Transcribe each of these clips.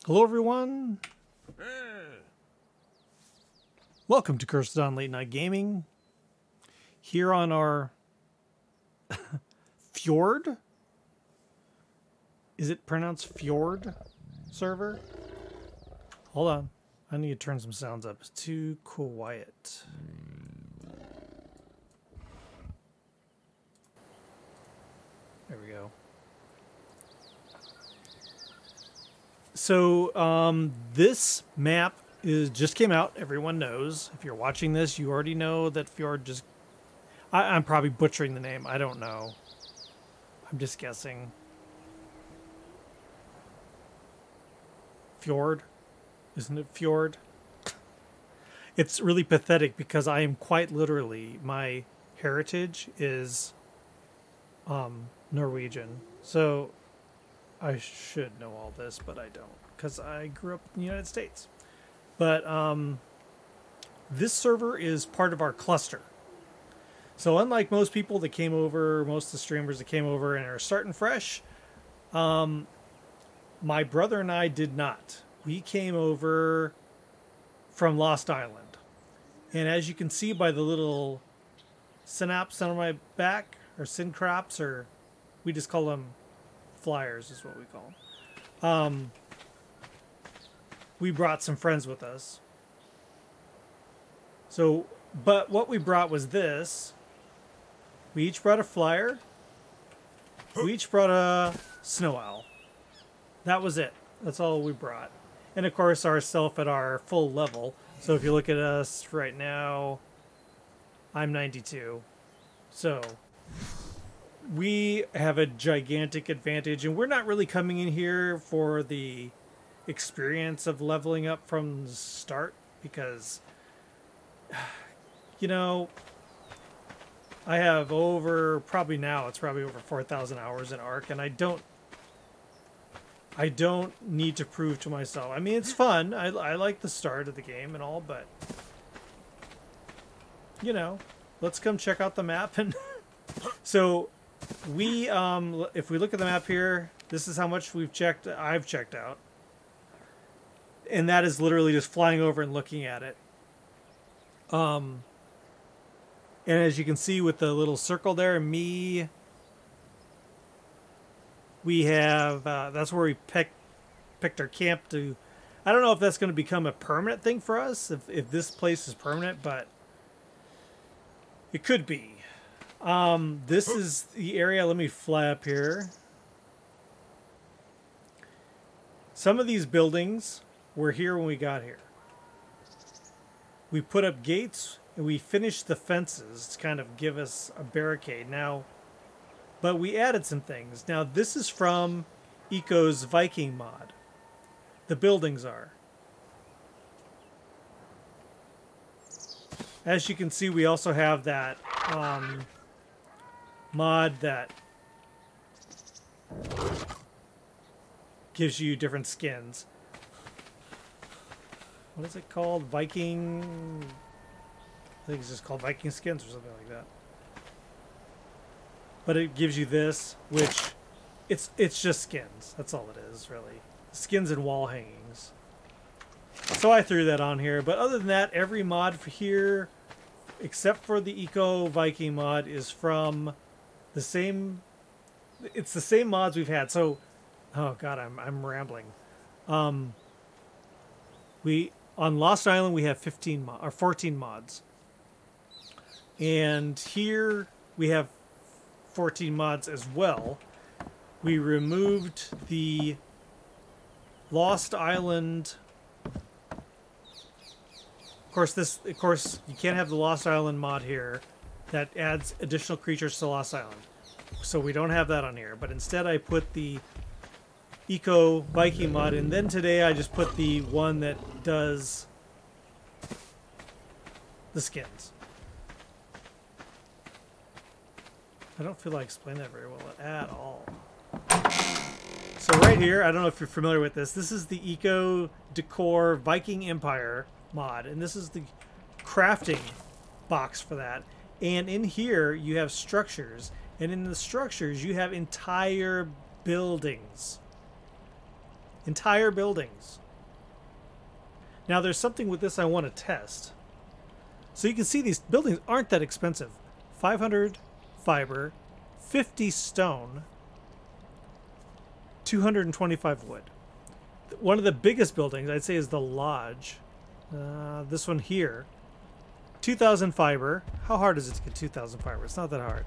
Hello everyone, welcome to Cursed on Late Night Gaming, here on our Fjord, is it pronounced Fjord server? Hold on, I need to turn some sounds up, it's too quiet. There we go. So this map just came out. Everyone knows. If you're watching this, you already know that Fjord just... I'm probably butchering the name. I don't know. I'm just guessing. Fjord? Isn't it Fjord? It's really pathetic because I am quite literally... My heritage is Norwegian. So... I should know all this, but I don't, because I grew up in the United States. But this server is part of our cluster. So unlike most people that came over, most of the streamers that came over and are starting fresh, my brother and I did not. We came over from Lost Island. And as you can see by the little synapse on my back, or syncrops, or we just call them flyers is what we call them. We brought some friends with us. So, but what we brought was this. We each brought a flyer. We each brought a snow owl. That was it. That's all we brought. And of course, ourself at our full level. So if you look at us right now, I'm 92. So... we have a gigantic advantage, and we're not really coming in here for the experience of leveling up from the start because, you know, I have over, probably now, it's probably over 4,000 hours in ARK, and I don't need to prove to myself. I mean, it's fun. I like the start of the game and all, but, you know, let's come check out the map. And so... we, if we look at the map here, this is how much I've checked out. And that is literally just flying over and looking at it. And as you can see with the little circle there, we have, that's where we picked our camp to, I don't know if that's going to become a permanent thing for us, if this place is permanent, but it could be. This is the area. Let me fly up here. Some of these buildings were here when we got here. We put up gates and we finished the fences to kind of give us a barricade now, but we added some things. Now this is from Eco's Viking Mod. The buildings are. As you can see, we also have that, mod that gives you different skins. What is it called? Viking... I think it's just called Viking skins or something like that. But it gives you this, which it's just skins. That's all it is, really. Skins and wall hangings. So I threw that on here. But other than that, every mod for here, except for the Eco Viking mod, is from the same, it's the same mods we've had. So, oh god, I'm rambling. We on Lost Island we have 14 mods, and here we have 14 mods as well. We removed the Lost Island. Of course, you can't have the Lost Island mod here. That adds additional creatures to Lost Island. So we don't have that on here. But instead I put the Eco Viking mod. And then today I just put the one that does the skins. I don't feel like explaining that very well at all. So right here, I don't know if you're familiar with this. This is the Eco Decor Viking Empire mod. And this is the crafting box for that. And in here, you have structures. And in the structures, you have entire buildings. Entire buildings. Now there's something with this I want to test. So you can see these buildings aren't that expensive. 500 fiber, 50 stone, 225 wood. One of the biggest buildings I'd say is the lodge. This one here. 2,000 fiber. How hard is it to get 2,000 fiber? It's not that hard.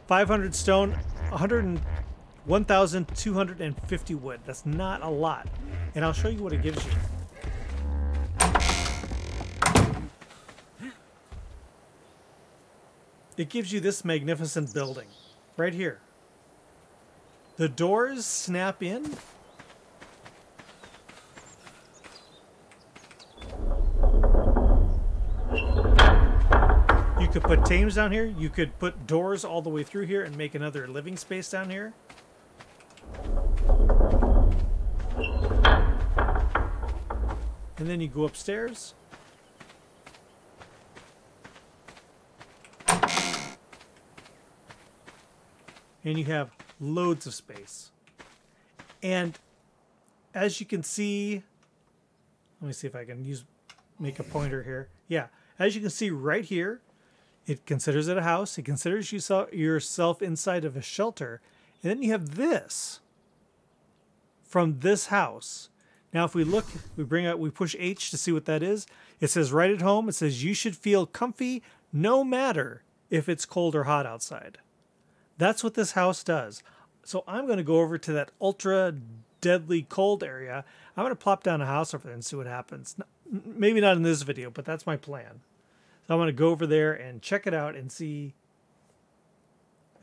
500 stone, 1,250 wood. That's not a lot. And I'll show you what it gives you. It gives you this magnificent building right here. The doors snap in. You could put tames down here. You could put doors all the way through here and make another living space down here. And then you go upstairs. And you have loads of space. And as you can see, let me see if I can make a pointer here. Yeah, as you can see right here, it considers it a house. It considers yourself inside of a shelter. And then you have this from this house. Now, if we look, we push H to see what that is. It says right at home. It says you should feel comfy no matter if it's cold or hot outside. That's what this house does. So I'm going to go over to that ultra deadly cold area. I'm going to plop down a house over there and see what happens. Maybe not in this video, but that's my plan. So I'm going to go over there and check it out and see,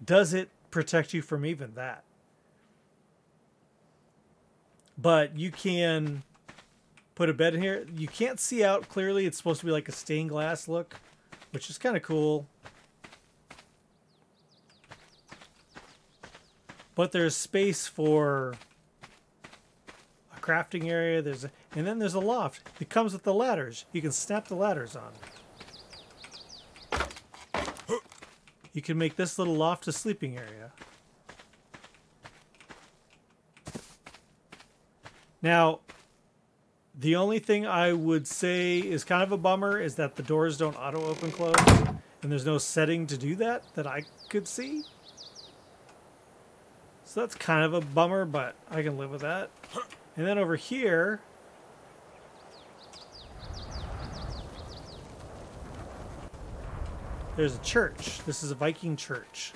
does it protect you from even that? But you can put a bed in here. You can't see out clearly. It's supposed to be like a stained glass look, which is kind of cool. But there's space for a crafting area. And then there's a loft. It comes with the ladders. You can snap the ladders on. You can make this little loft a sleeping area. Now, the only thing I would say is kind of a bummer is that the doors don't auto open close. And there's no setting to do that I could see. So that's kind of a bummer, but I can live with that. And then over here, there's a church. This is a Viking church.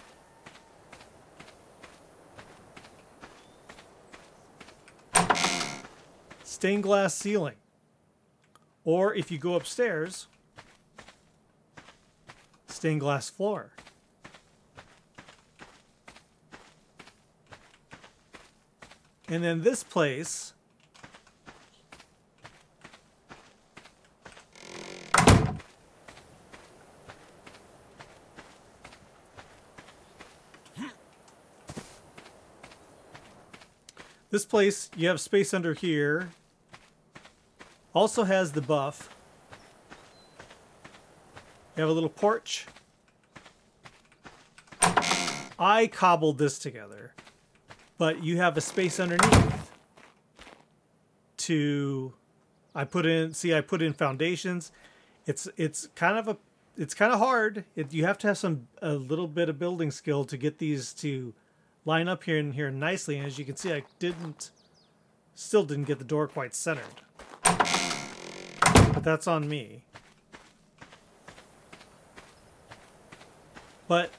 Stained glass ceiling. Or if you go upstairs, stained glass floor. And then this place you have space under here. Also has the buff. You have a little porch. I cobbled this together. But you have a space underneath I put in foundations. It's kind of hard. You have to have a little bit of building skill to get these to line up here nicely. And as you can see, I still didn't get the door quite centered. But that's on me. But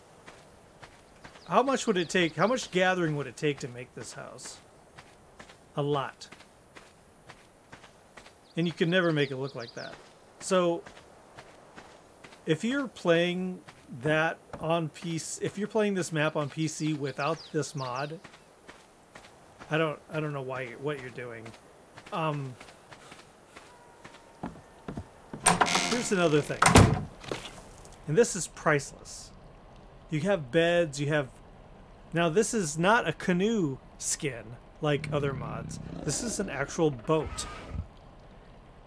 how much would it take? How much gathering would it take to make this house? A lot. And you could never make it look like that. So if you're playing that on PC, if you're playing this map on PC without this mod, I don't know what you're doing. Here's another thing. And this is priceless. You have beds, now this is not a canoe skin like other mods. This is an actual boat.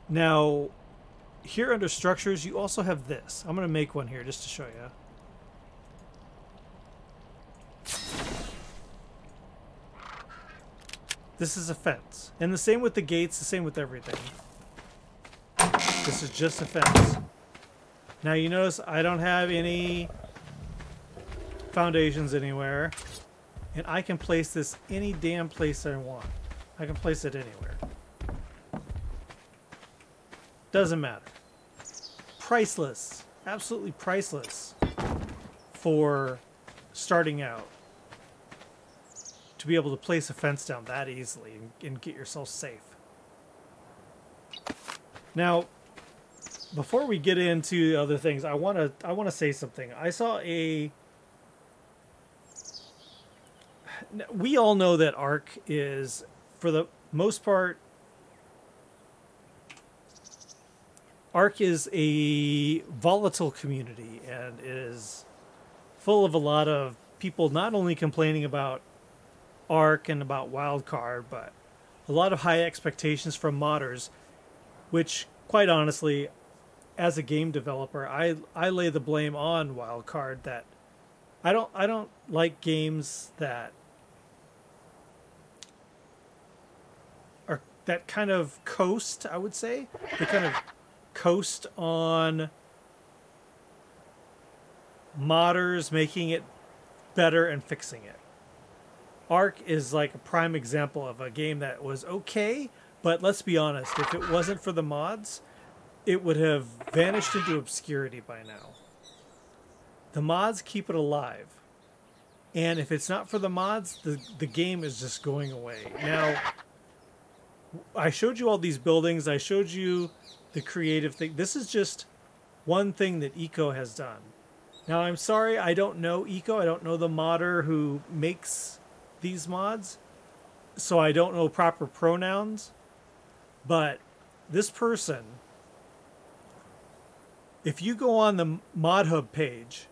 Now, here under structures, you also have this. I'm going to make one here just to show you. This is a fence. And the same with the gates, the same with everything. This is just a fence. Now you notice I don't have any foundations anywhere. And I can place this any damn place I want. I can place it anywhere. Doesn't matter. Priceless. Absolutely priceless for starting out. To be able to place a fence down that easily and get yourself safe. Now, before we get into the other things, I want to say something. I saw a... We all know that ARK is, for the most part, ARK is a volatile community and is full of a lot of people not only complaining about ARK and about Wildcard, but a lot of high expectations from modders, which, quite honestly, as a game developer, I lay the blame on Wildcard that I don't like games that are that kind of coast, I would say. They kind of coast on modders making it better and fixing it. ARK is like a prime example of a game that was okay, but let's be honest, if it wasn't for the mods, it would have vanished into obscurity by now. The mods keep it alive. And if it's not for the mods, the game is just going away. Now, I showed you all these buildings. I showed you the creative thing. This is just one thing that Eco has done. Now, I'm sorry, I don't know Eco. I don't know the modder who makes these mods. So I don't know proper pronouns. But this person, if you go on the Mod Hub page,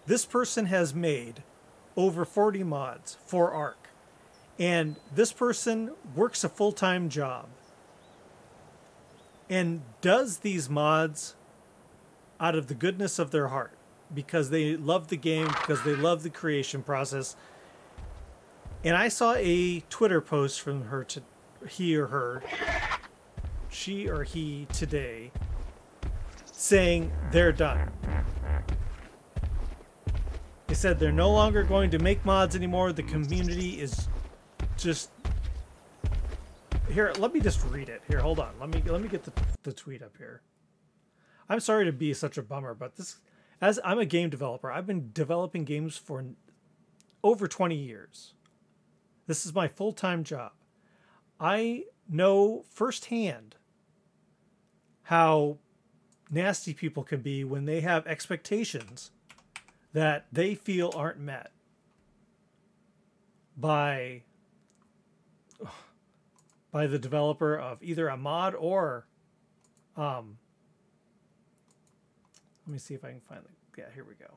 this person has made over 40 mods for ARK. And this person works a full-time job and does these mods out of the goodness of their heart because they love the game, because they love the creation process. And I saw a Twitter post from her, to he or her, she or he today, saying they're done. They said they're no longer going to make mods anymore. The community is just... Here, let me just read it. Here, hold on. Let me get the tweet up here. I'm sorry to be such a bummer, but this, as I'm a game developer, I've been developing games for over 20 years. This is my full-time job. I know firsthand how nasty people can be when they have expectations that they feel aren't met by the developer of either a mod or let me see if I can find it. Yeah, here we go.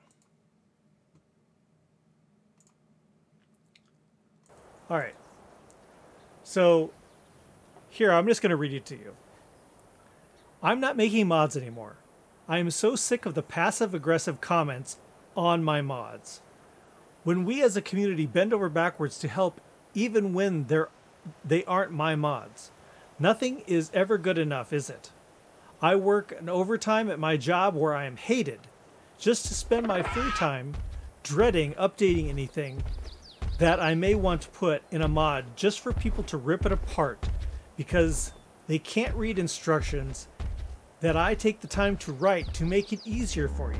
All right. So here, I'm just going to read it to you. I'm not making mods anymore. I am so sick of the passive-aggressive comments on my mods. When we as a community bend over backwards to help even when they aren't my mods, nothing is ever good enough, is it? I work an overtime at my job where I am hated just to spend my free time dreading updating anything that I may want to put in a mod just for people to rip it apart because they can't read instructions that I take the time to write to make it easier for you.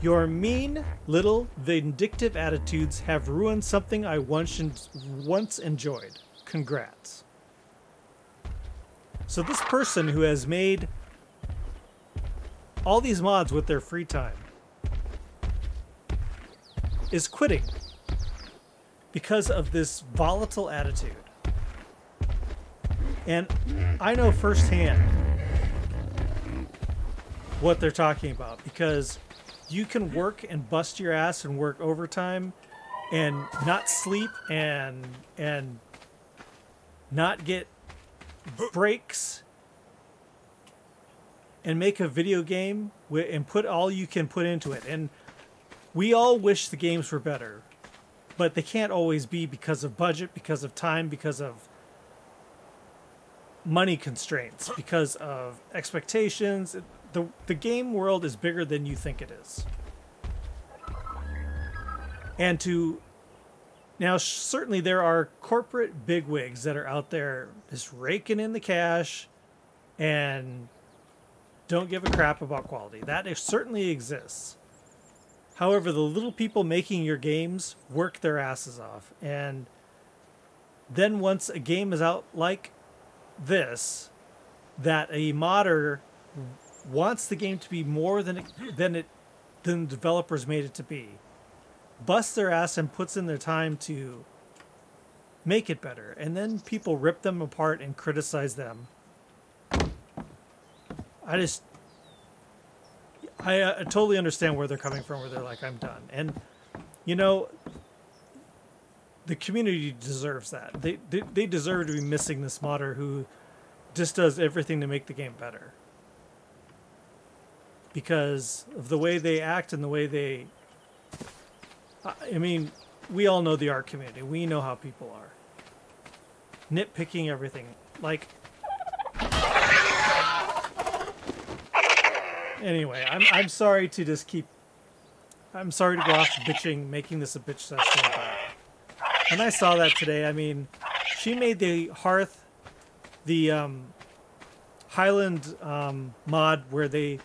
Your mean, little, vindictive attitudes have ruined something I once enjoyed. Congrats. So this person who has made all these mods with their free time is quitting because of this volatile attitude. And I know firsthand what they're talking about because you can work and bust your ass and work overtime and not sleep and not get breaks and make a video game and put all you can put into it. And we all wish the games were better. but they can't always be because of budget, because of time, because of money constraints, because of expectations. The game world is bigger than you think it is. And now certainly there are corporate bigwigs that are out there just raking in the cash and don't give a crap about quality. That certainly exists. However, the little people making your games work their asses off. And then once a game is out like this, that a modder wants the game to be more than the developers made it to be, busts their ass and puts in their time to make it better. And then people rip them apart and criticize them. I totally understand where they're coming from, where they're like, I'm done. And, you know, the community deserves that. They deserve to be missing this modder who just does everything to make the game better. Because of the way they act and the way they... I mean, we all know the ARK community. We know how people are. Nitpicking everything. Like... Anyway, I'm sorry to just keep... I'm sorry to go off bitching, making this a bitch session. But when I saw that today, I mean, she made the hearth, the Highland mod where they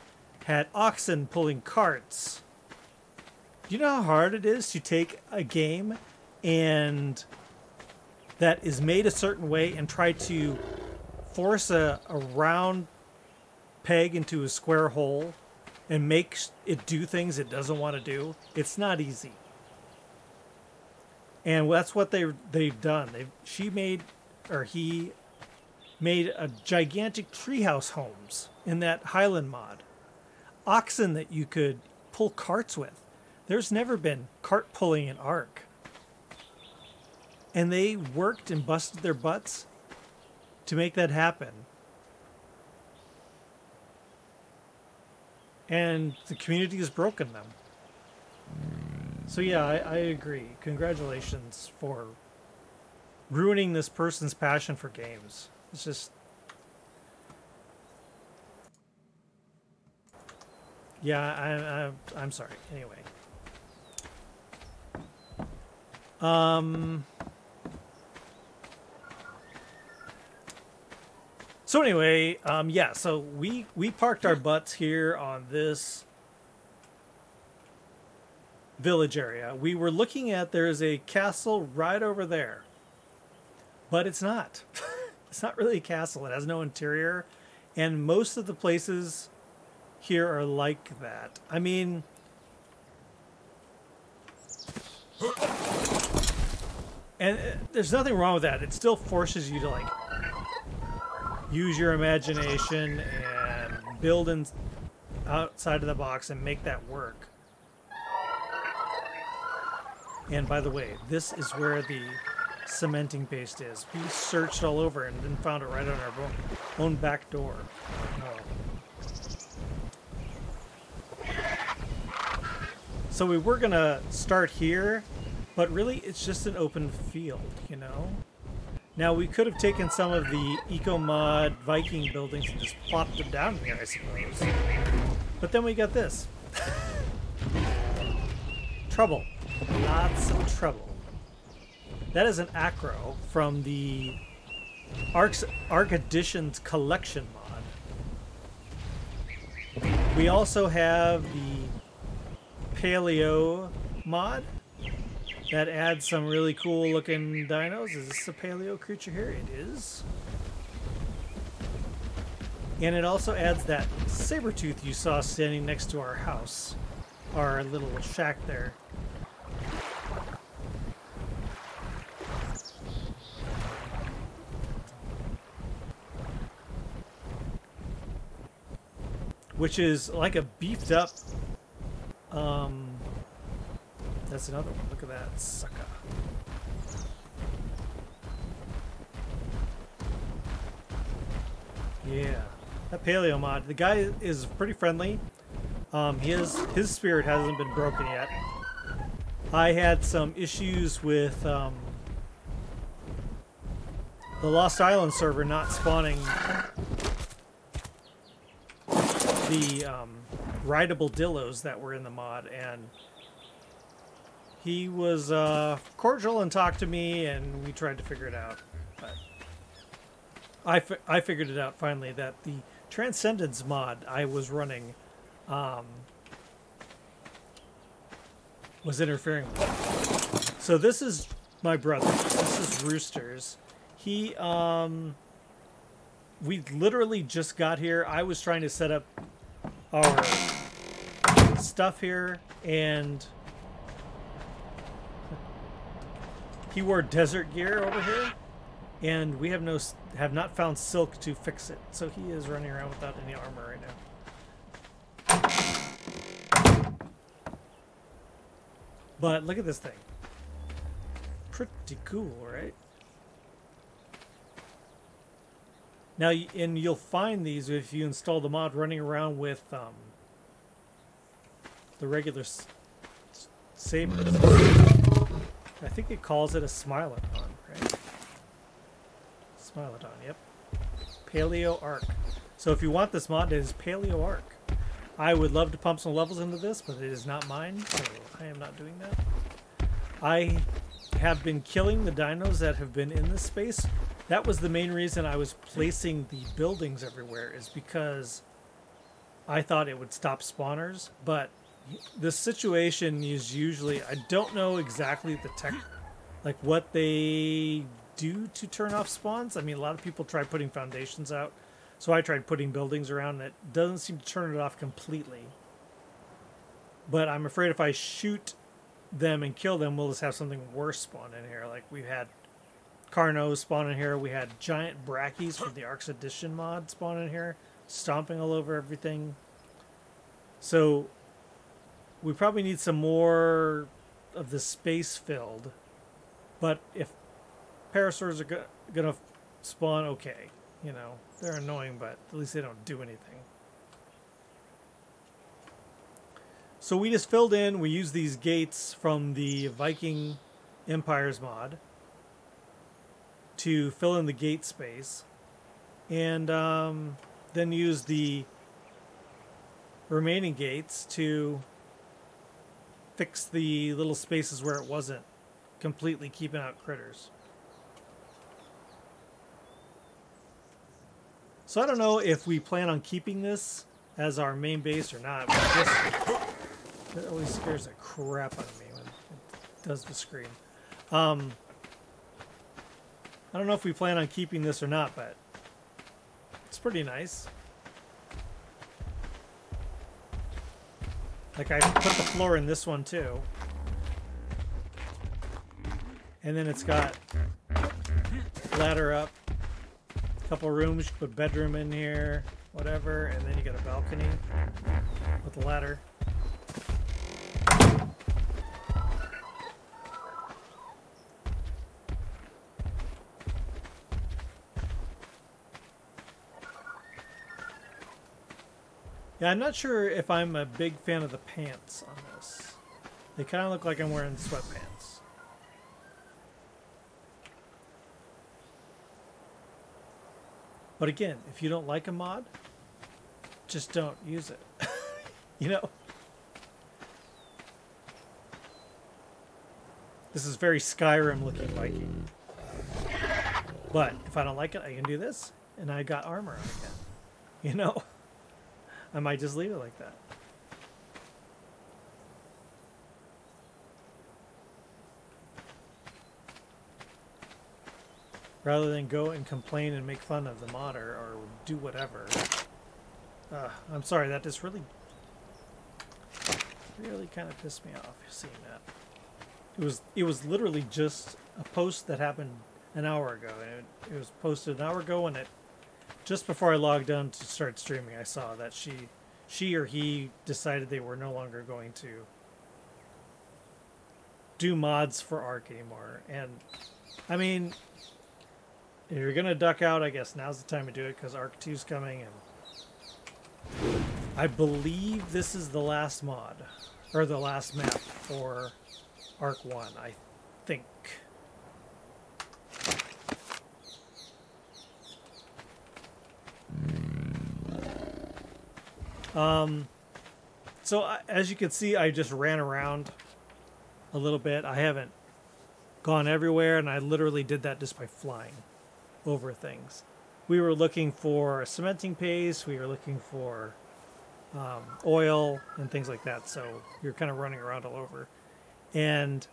had oxen pulling carts. Do you know how hard it is to take a game and that is made a certain way and try to force a round peg into a square hole and make it do things it doesn't want to do? It's not easy. And that's what they've done. He made a gigantic treehouse homes in that Highland mod. Oxen that you could pull carts with. There's never been cart pulling in ARK. And they worked and busted their butts to make that happen. And the community has broken them. So yeah, I agree. Congratulations for ruining this person's passion for games. It's just... Yeah, I'm sorry. Anyway. So anyway, yeah, so we parked our butts here on this village area. We were looking at, there's a castle right over there, but it's not. It's not really a castle. It has no interior, and most of the places here are like that. I mean, and there's nothing wrong with that. It still forces you to like use your imagination and build in outside of the box and make that work. And by the way, this is where the cementing paste is. We searched all over and then found it right on our own back door. Oh. So we were gonna start here, but really it's just an open field, you know? Now we could have taken some of the Eco Mod Viking buildings and just plopped them down here, I suppose. But then we got this. Trouble. Lots of trouble. That is an acro from the ARK Editions collection mod. We also have the Paleo mod that adds some really cool looking dinos. Is this a paleo creature here? It is. And it also adds that saber tooth you saw standing next to our house, our little shack there. Which is like a beefed up, that's another one. Look at that sucker. Yeah, that paleo mod. The guy is pretty friendly. His spirit hasn't been broken yet. I had some issues with the Lost Island server not spawning the rideable dillos that were in the mod, and he was cordial and talked to me, and we tried to figure it out. But I figured it out finally that the Transcendence mod I was running was interfering with it. So this is my brother. This is Roosters. He we literally just got here. I was trying to set up our stuff here, and he wore desert gear over here, and we have not found silk to fix it. So he is running around without any armor right now. But look at this thing. Pretty cool, right? Now, and you'll find these if you install the mod running around with the regular saber. I think it calls it a Smilodon, right? Smilodon, yep. Paleo ARK. So if you want this mod, it is Paleo ARK. I would love to pump some levels into this, but it is not mine, so I am not doing that. I have been killing the dinos that have been in this space. That was the main reason I was placing the buildings everywhere, is because I thought it would stop spawners. But the situation is usually, I don't know exactly the tech, like what they do to turn off spawns. I mean, a lot of people try putting foundations out. So I tried putting buildings around, and it doesn't seem to turn it off completely. But I'm afraid if I shoot them and kill them, we'll just have something worse spawn in here. Like we've had Carnos spawn in here. We had giant brackies from the ARK's Edition mod spawn in here, stomping all over everything. So we probably need some more of the space filled. But if parasaurs are gonna spawn, okay. You know, they're annoying, but at least they don't do anything. So we just filled in, we used these gates from the Viking Empires mod to fill in the gate space, and then use the remaining gates to fix the little spaces where it wasn't completely keeping out critters. So I don't know if we plan on keeping this as our main base or not. It always scares the crap out of me when it does the screen. I don't know if we plan on keeping this or not, but it's pretty nice. Like I put the floor in this one too. And then it's got ladder up. Couple rooms, you put bedroom in here, whatever, and then you got a balcony with a ladder. Yeah, I'm not sure if I'm a big fan of the pants on this. They kind of look like I'm wearing sweatpants. But again, if you don't like a mod, just don't use it. You know? This is very Skyrim looking Viking. But if I don't like it, I can do this, and I got armor on again. You know? I might just leave it like that. Rather than go and complain and make fun of the modder or do whatever. I'm sorry, that just really kind of pissed me off seeing that. It was literally just a post that happened an hour ago, and it was posted an hour ago, and just before I logged on to start streaming, I saw that she or he decided they were no longer going to do mods for ARK anymore. And I mean, if you're gonna duck out, I guess now's the time to do it, because ARK 2's coming, and I believe this is the last mod, or the last map for ARK-1, I think. So as you can see, I just ran around a little bit. I haven't gone everywhere, and I literally did that just by flying over things. We were looking for cementing paste. We were looking for oil and things like that. So you're kind of running around all over. And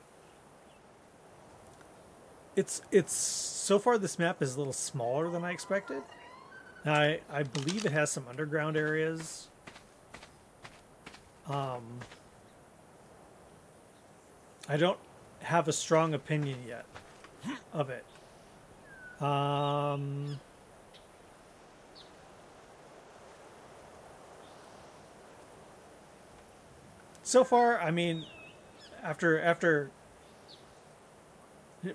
it's so far this map is a little smaller than I expected. Now, I believe it has some underground areas. I don't have a strong opinion yet of it. So far, I mean, after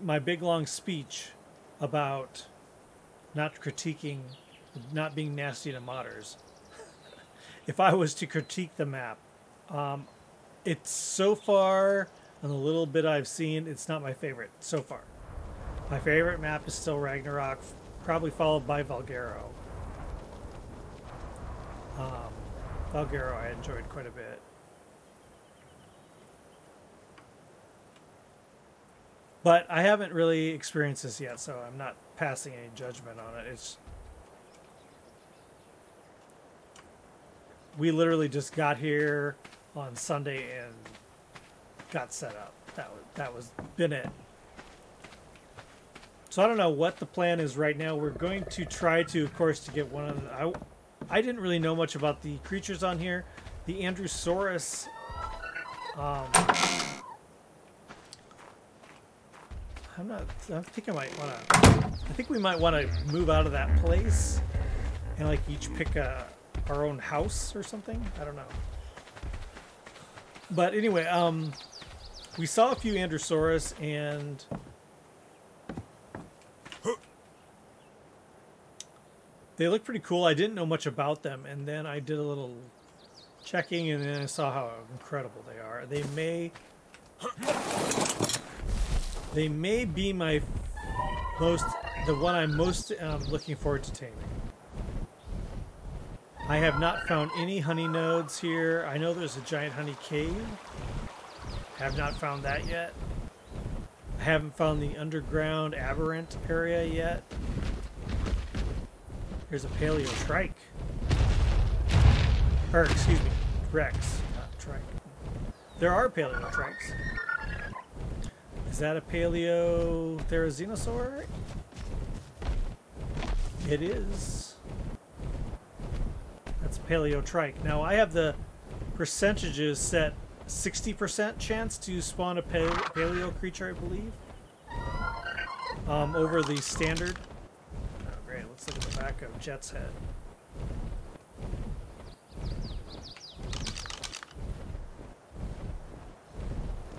my big long speech about not being nasty to modders, if I was to critique the map, it's so far, on the little bit I've seen, it's not my favorite so far. My favorite map is still Ragnarok, probably followed by Valgero. Valgero I enjoyed quite a bit. But I haven't really experienced this yet, so I'm not passing any judgment on it. We literally just got here on Sunday and got set up. That was been it. So I don't know what the plan is right now. We're going to try to, of course, to get one of the... I didn't really know much about the creatures on here. The Androsaurus... I think we might want to move out of that place and like each pick our own house or something. I don't know. But anyway, we saw a few Androsaurus and they look pretty cool. I didn't know much about them, and then I did a little checking, and then I saw how incredible they are. They may be the one I'm most looking forward to taming. I have not found any honey nodes here. I know there's a giant honey cave. Have not found that yet. I haven't found the underground aberrant area yet. Here's a paleotrike. Or, excuse me, Rex, not trike. There are paleotrikes. Is that a Paleotherizinosaur? It is. That's a paleotrike. Now I have the percentages set 60% chance to spawn a paleo creature, I believe. Over the standard. Oh, great. Let's look at the back of Jet's head.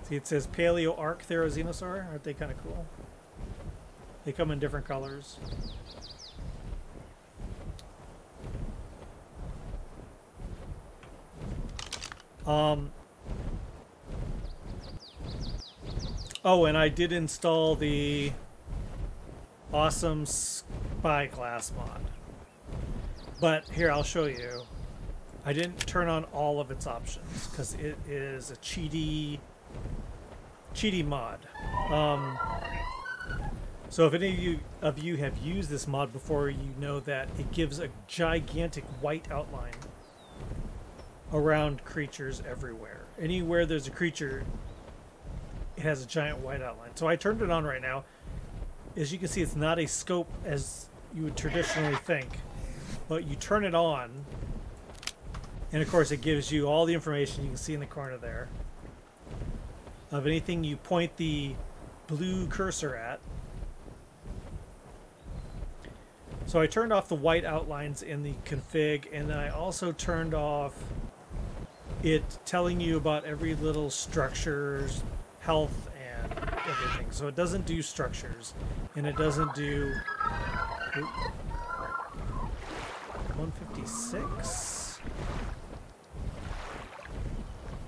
See, it says Paleo ARK Therizinosaur. Aren't they kind of cool? They come in different colors. Oh, and I did install the awesome Spyglass mod. But here, I'll show you. I didn't turn on all of its options because it is a cheaty mod. So if any of you have used this mod before, you know that it gives a gigantic white outline around creatures everywhere. Anywhere there's a creature, it has a giant white outline. So I turned it on right now. As you can see, it's not a scope as you would traditionally think, but you turn it on, and of course it gives you all the information you can see in the corner there of anything you point the blue cursor at. So I turned off the white outlines in the config, and then I also turned off it telling you about every little structure's health and everything. So it doesn't do structures, and it doesn't do 156.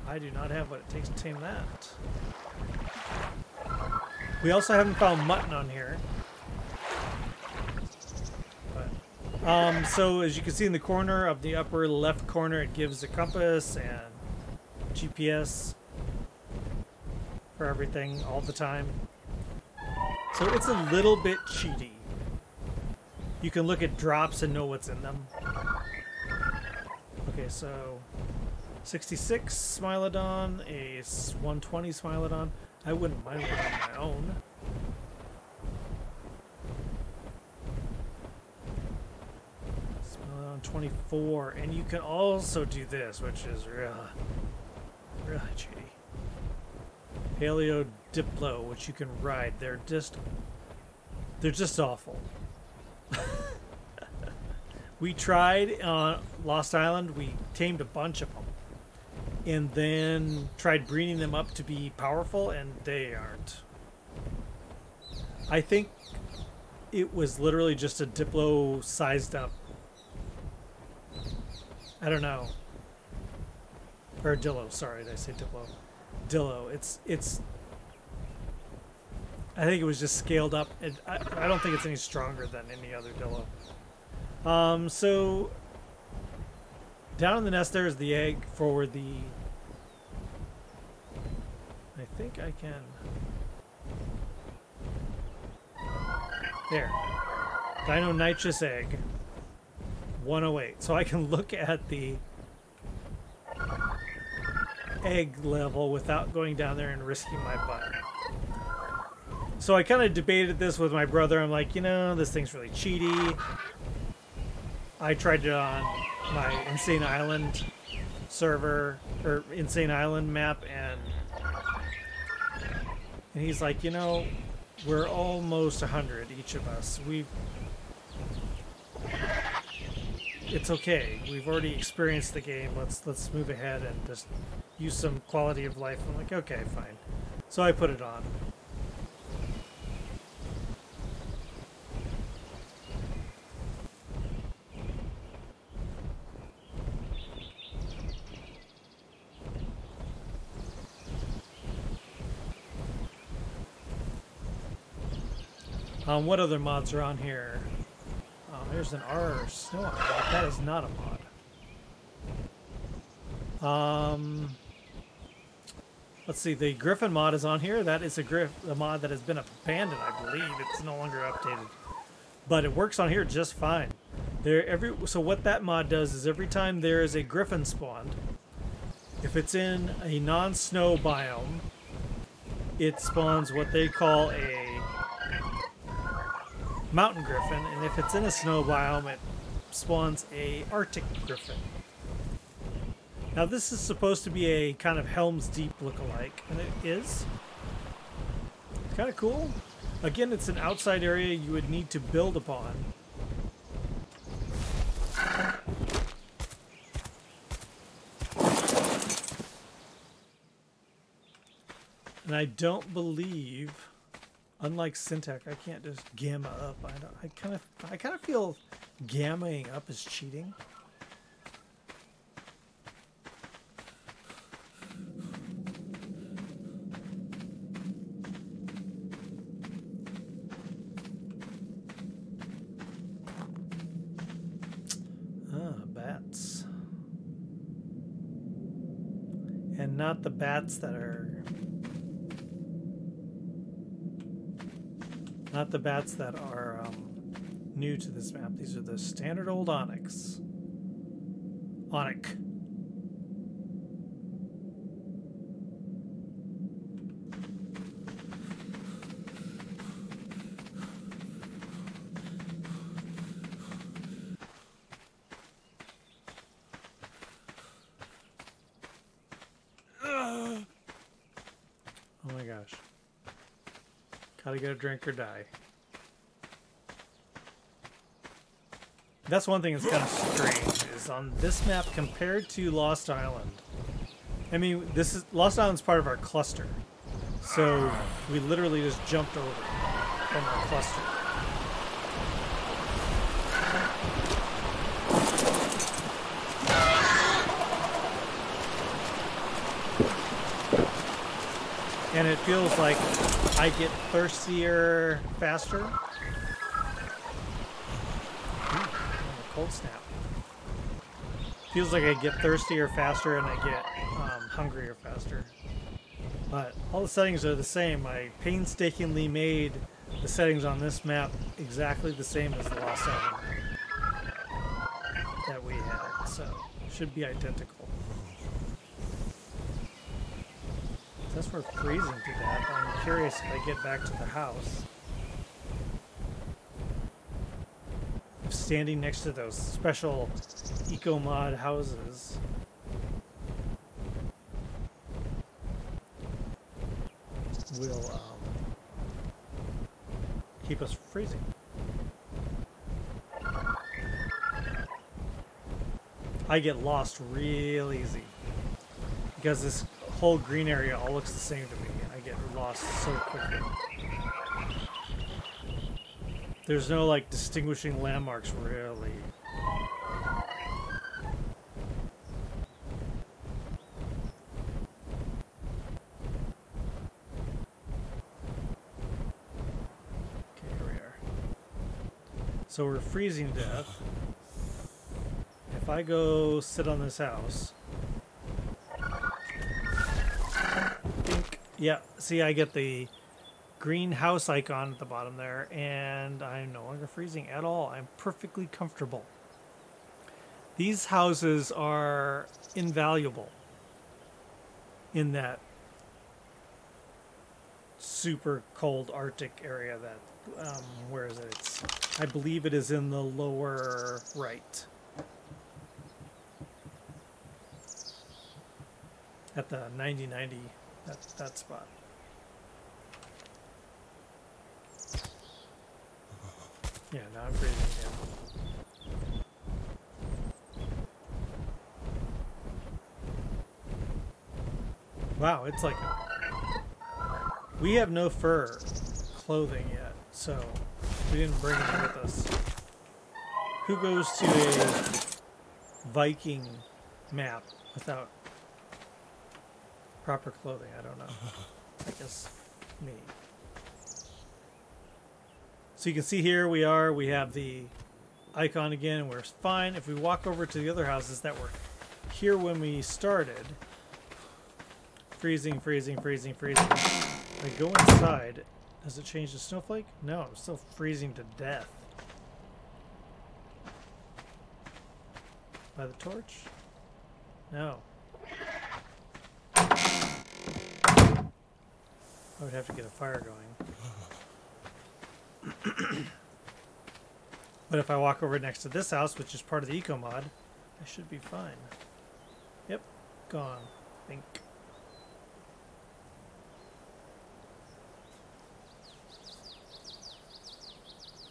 I do not have what it takes to tame that. We also haven't found mutton on here. But, so as you can see in the corner of the upper left corner, it gives a compass and GPS for everything all the time. So it's a little bit cheaty. You can look at drops and know what's in them. Okay, so 66 Smilodon, a 120 Smilodon. I wouldn't mind looking on my own. Smilodon 24, and you can also do this, which is really cheaty. Paleo Diplo, which you can ride. They're just awful. We tried on Lost Island. We tamed a bunch of them, and then tried breeding them up to be powerful, and they aren't. I think it was literally just a Diplo sized up. I don't know. Or Dillo, sorry, did I say Diplo? Dillo. It's I think it was just scaled up. I don't think it's any stronger than any other Dillo. So down in the nest there is the egg for the... I think I can... There. Dino Nitrous egg. 108. So I can look at the egg level without going down there and risking my butt. So I kind of debated this with my brother. I'm like, you know, this thing's really cheaty. I tried it on my Insane Island server, or Insane Island map, and he's like, you know, we're almost 100, each of us. It's okay. We've already experienced the game. Let's move ahead and just use some quality of life. I'm like, okay, fine. So I put it on. What other mods are on here? There's an R snow mod. That is not a mod. Let's see. The Griffin Mod is on here. That is a mod that has been abandoned, I believe. It's no longer updated, but it works on here just fine. So what that mod does is every time there is a Griffin spawned, if it's in a non-snow biome, it spawns what they call a mountain griffin, and if it's in a snow biome, it spawns a Arctic griffin. Now this is supposed to be a kind of Helm's Deep lookalike, and it is. It's kind of cool. Again, it's an outside area you would need to build upon. And I don't believe, unlike Syntac, I can't just gamma up. I kind of feel gammaing up is cheating. Bats. And not the bats that are... Not the bats that are new to this map. These are the standard old onyx. Onyx. Oh my gosh. Gotta get a drink or die. That's one thing that's kind of strange, is on this map compared to Lost Island. I mean, Lost Island's part of our cluster. So we literally just jumped over from our cluster. And it feels like I get thirstier faster. Ooh, a cold snap. Feels like I get thirstier faster and I get hungrier faster. But all the settings are the same. I painstakingly made the settings on this map exactly the same as the Lost Island that we had, so should be identical. Since we're freezing to death, I'm curious if I get back to the house. If standing next to those special eco mod houses will keep us freezing. I get lost real easy because this whole green area all looks the same to me. I get lost so quickly. There's no like distinguishing landmarks really. Okay, here we are. So we're freezing to death. If I go sit on this house, yeah, see, I get the green house icon at the bottom there, and I'm no longer freezing at all. I'm perfectly comfortable. These houses are invaluable in that super cold Arctic area that, where is it? I believe it is in the lower right. At the 9090, that spot. Yeah, now I'm freezing again. Wow, it's like we have no fur clothing yet, so we didn't bring it with us. Who goes to a Viking map without proper clothing? I don't know. I guess me. So you can see here we have the icon again, and we're fine. If we walk over to the other houses that were here when we started, freezing, freezing, freezing, freezing. I go inside. Does it change to snowflake? No, I'm still freezing to death. By the torch? No. I would have to get a fire going. But if I walk over next to this house, which is part of the eco mod, I should be fine. Yep, gone. Think.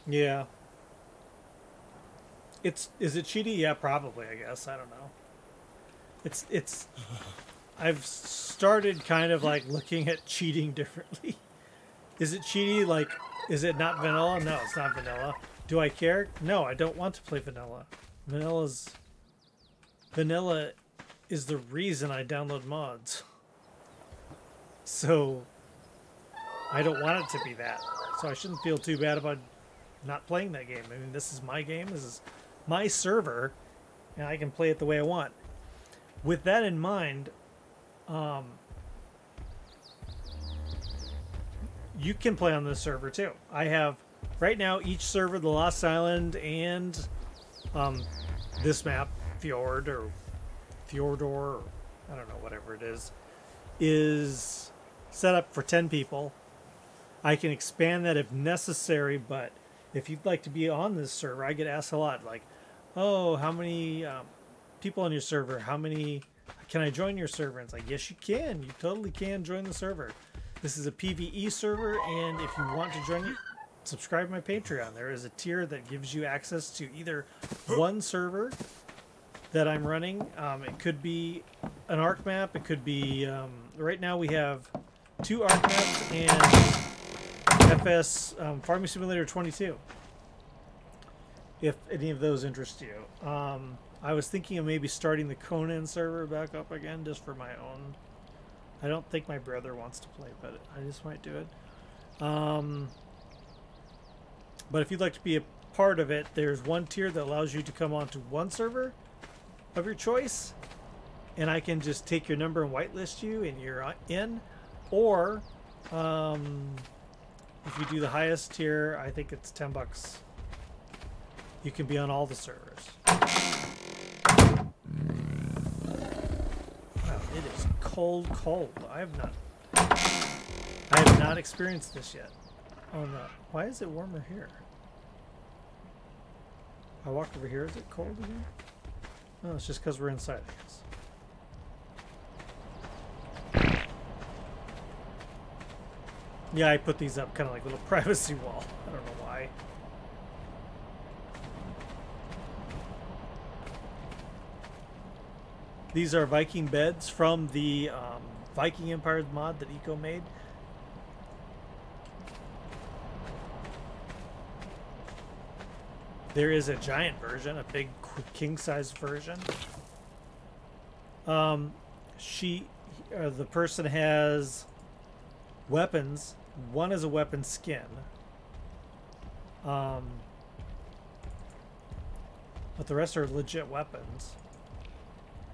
Yeah. Is it cheaty? Yeah, probably, I guess. I don't know. It's I've started kind of like looking at cheating differently. Is it cheaty? Like, is it not vanilla? No, it's not vanilla. Do I care? No, I don't want to play vanilla. Vanilla is the reason I download mods. So I don't want it to be that. So I shouldn't feel too bad about not playing that game. I mean, this is my game. This is my server, and I can play it the way I want. With that in mind, you can play on this server too. I have right now each server, the Lost Island and this map, Fjordor, or I don't know, whatever it is set up for 10 people. I can expand that if necessary, but if you'd like to be on this server, I get asked a lot, like, oh, how many people on your server? How many? Can I join your server? And it's like, yes, you can. You totally can join the server. This is a PvE server, and if you want to join it, subscribe to my Patreon. There is a tier that gives you access to either one server that I'm running. It could be an ARK map. It could be, right now we have 2 ARK maps and FS Farming Simulator 22. If any of those interest you. I was thinking of maybe starting the Conan server back up again just for my own. I don't think my brother wants to play, but I just might do it. But if you'd like to be a part of it, there's one tier that allows you to come onto one server of your choice, and I can just take your number and whitelist you, and you're in. Or if you do the highest tier, I think it's $10. You can be on all the servers. Wow, it is cold. I have not experienced this yet. Oh no! Why is it warmer here? I walk over here. Is it cold again? No, it's just because we're inside, I guess. Yeah, I put these up kind of like a little privacy wall. I don't know why. These are Viking Beds from the Viking Empire mod that Eco made. There is a giant version, a big king-size version. The person has weapons. One is a weapon skin. But the rest are legit weapons.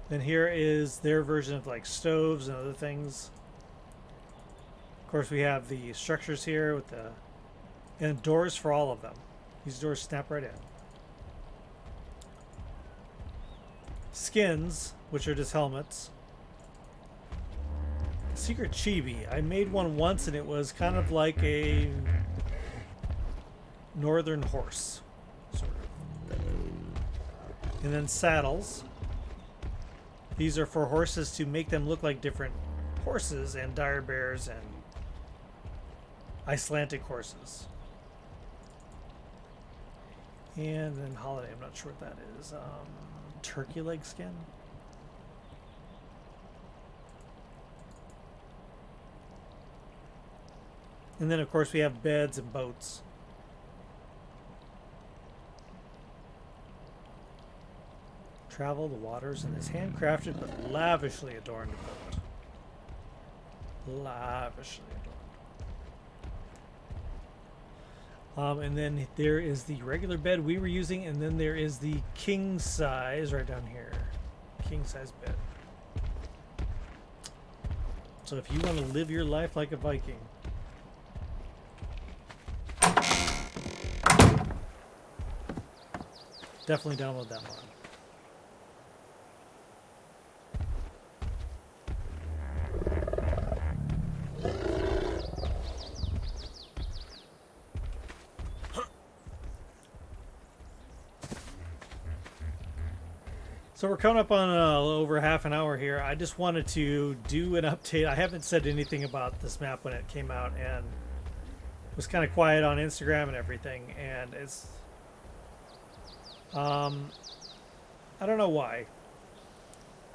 Then here is their version of like stoves and other things. Of course, we have the structures here with the and doors for all of them. These doors snap right in. Skins, which are just helmets. Secret chibi. I made one once and it was kind of like a northern horse, sort of. And then saddles. These are for horses to make them look like different horses and dire bears and Icelandic horses. And then holiday, I'm not sure what that is. Turkey leg skin. And then of course we have beds and boats. Travel the waters in this handcrafted but lavishly adorned boat. Lavishly adorned. And then there is the regular bed we were using, and then there is the king size right down here. King size bed. So if you want to live your life like a Viking, definitely download that mod. So we're coming up on over half an hour here. I just wanted to do an update. I haven't said anything about this map when it came out, and it was kind of quiet on Instagram and everything. And it's, I don't know why.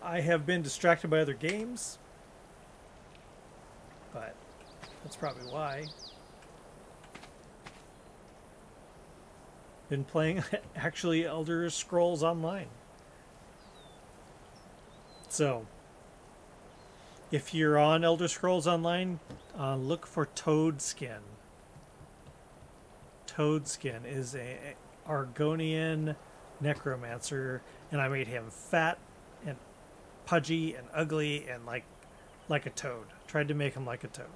I have been distracted by other games, but that's probably why. Been playing actually Elder Scrolls Online. So, if you're on Elder Scrolls Online, look for Toad Skin. Toad Skin is a Argonian necromancer, and I made him fat and pudgy and ugly and like a toad. Tried to make him like a toad.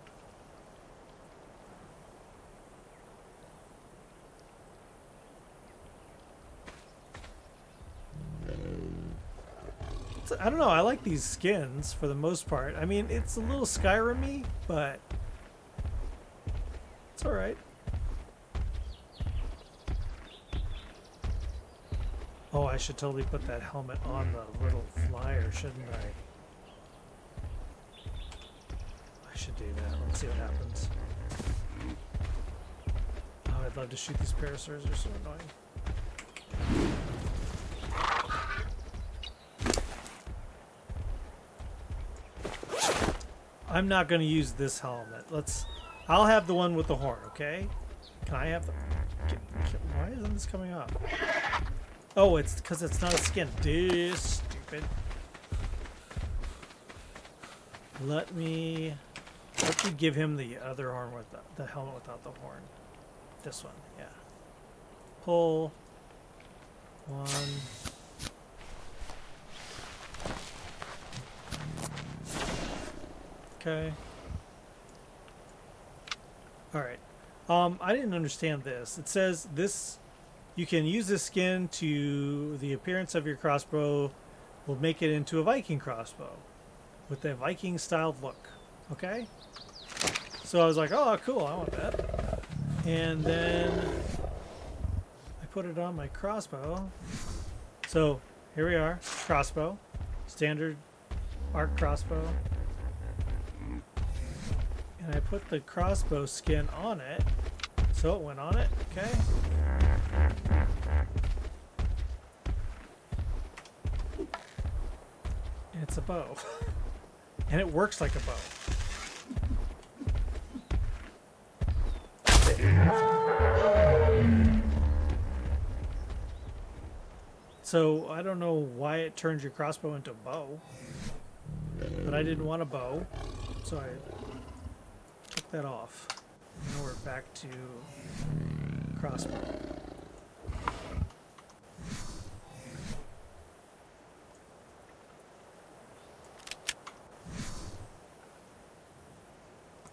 I don't know, I like these skins for the most part. I mean, it's a little Skyrim-y, but it's alright. Oh, I should totally put that helmet on the little flyer, shouldn't I? I should do that. Let's see what happens. Oh, I'd love to shoot these parasaurs. They're so annoying. I'm not going to use this helmet. I'll have the one with the horn, okay? Can I have the... Why isn't this coming off? Oh, it's because it's not a skin. This stupid. Let me Let me give him the other horn with the helmet without the horn. This one, yeah. Pull. One. Okay. Alright. I didn't understand this. It says this, you can use this skin to the appearance of your crossbow will make it into a Viking crossbow with a Viking styled look. Okay? So I was like, oh, cool, I want that. And then I put it on my crossbow. So here we are, crossbow, standard ARK crossbow. And I put the crossbow skin on it, so it went on it, okay? And it's a bow. And it works like a bow. So I don't know why it turns your crossbow into a bow, but I didn't want a bow, so I took that off. Now we're back to crossbow.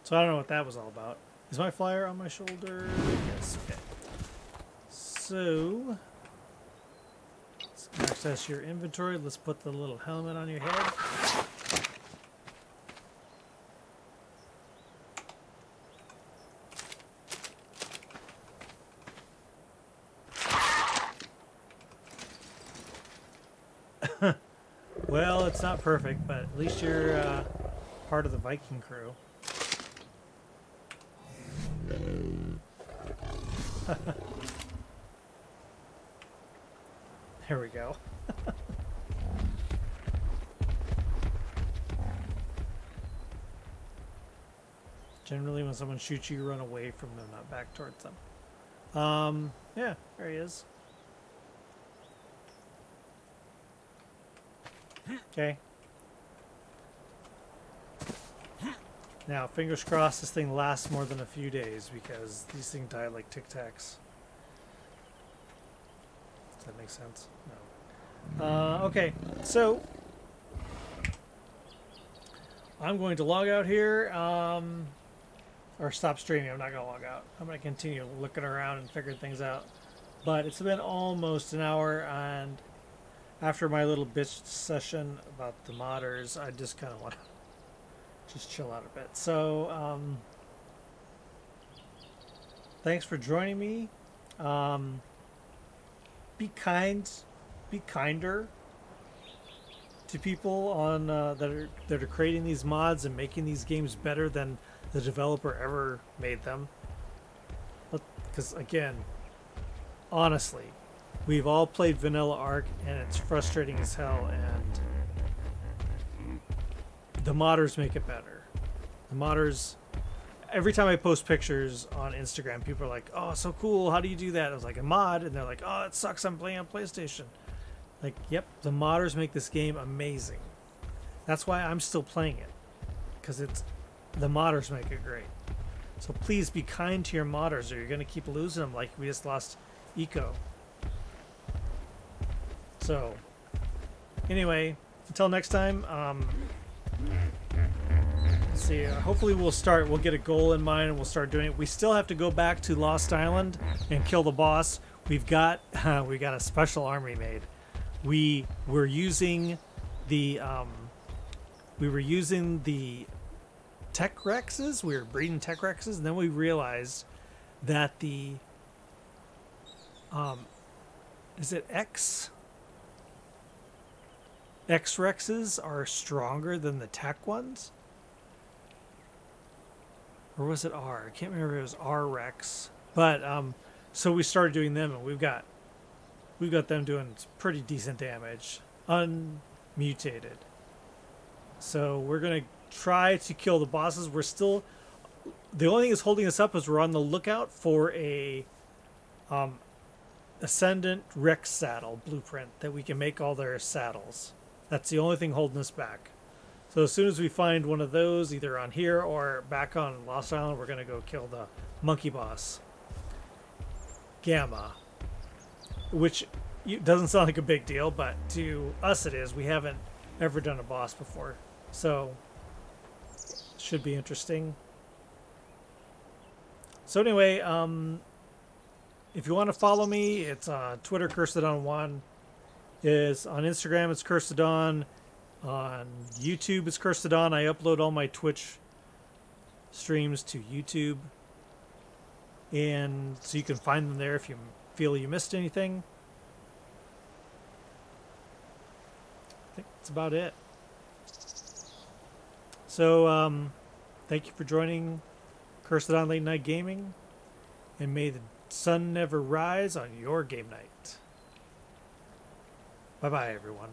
So I don't know what that was all about. Is my flyer on my shoulder? Yes, okay. So let's access your inventory. Let's put the little helmet on your head. Well, it's not perfect, but at least you're part of the Viking crew. There we go. Generally, when someone shoots you, you run away from them, not back towards them. Yeah, there he is. Okay. Now, fingers crossed this thing lasts more than a few days because these things die like Tic Tacs. Does that make sense? No. Okay, so I'm going to log out here, or stop streaming. I'm not going to log out. I'm going to continue looking around and figuring things out. But it's been almost an hour, and after my little bitch session about the modders, I just kind of want to just chill out a bit. So, thanks for joining me. Be kind, be kinder to people on that are creating these mods and making these games better than the developer ever made them. Because again, honestly, we've all played vanilla ARK and it's frustrating as hell, and the modders make it better. The modders, every time I post pictures on Instagram, people are like, oh, so cool, how do you do that? I was like, a mod, and they're like, oh, it sucks, I'm playing on PlayStation. Like, yep, the modders make this game amazing. That's why I'm still playing it, because the modders make it great. So please be kind to your modders, or you're going to keep losing them like we just lost Eco. So, anyway, until next time, let's see, hopefully we'll get a goal in mind and we'll start doing it. We still have to go back to Lost Island and kill the boss. We've got a special army made. We were using the Tech Rexes. We were breeding Tech Rexes, and then we realized that the is it X Rexes are stronger than the Tech ones? Or was it R? I can't remember if it was R Rex. But so we started doing them, and we've got them doing pretty decent damage, unmutated. So we're gonna try to kill the bosses. We're still, the only thing that's holding us up is we're on the lookout for a Ascendant Rex saddle blueprint that we can make all their saddles. That's the only thing holding us back. So as soon as we find one of those, either on here or back on Lost Island, we're going to go kill the monkey boss, Gamma. Which doesn't sound like a big deal, but to us it is. We haven't ever done a boss before. So, should be interesting. So anyway, if you want to follow me, it's on Twitter, Cursedon1. Is on Instagram, it's Cursedon. On YouTube, it's Cursedon. I upload all my Twitch streams to YouTube. And so you can find them there if you feel you missed anything. I think that's about it. So, thank you for joining Cursedon Late Night Gaming. And may the sun never rise on your game night. Bye-bye, everyone.